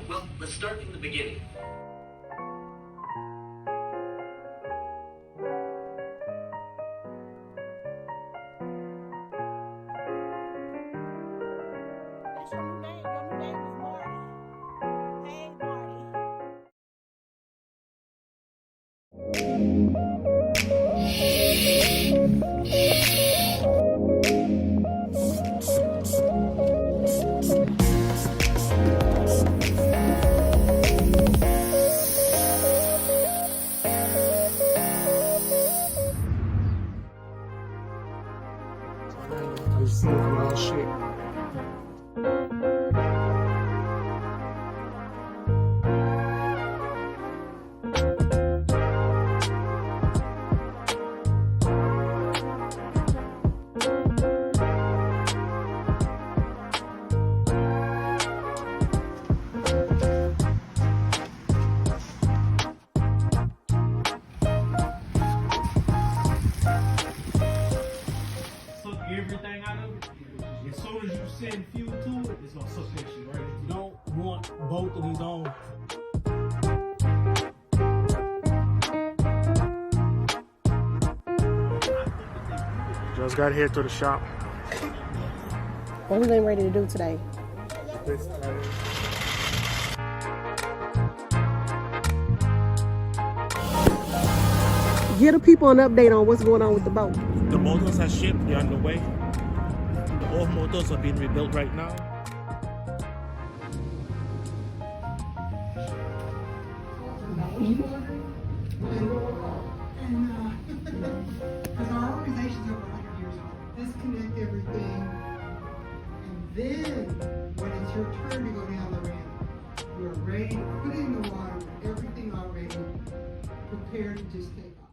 Well, let's start from the beginning. That's your new name. Your new name is Marty. Hey, Marty. Just looking all shit. Suck everything out of it. As soon as you send fuel to it, it's gonna suck that shit right into You don't want both of these on. Just got here to the shop. What are we getting ready to do today? This time. Give the people an update on what's going on with the boat. The motors are shipped, they're on the way. The old motors are being rebuilt right now. Because our organization's over 100 years old. Disconnect everything, and then when it's your turn to go down the ramp, you're ready, put it in the water with everything already prepared to just take off.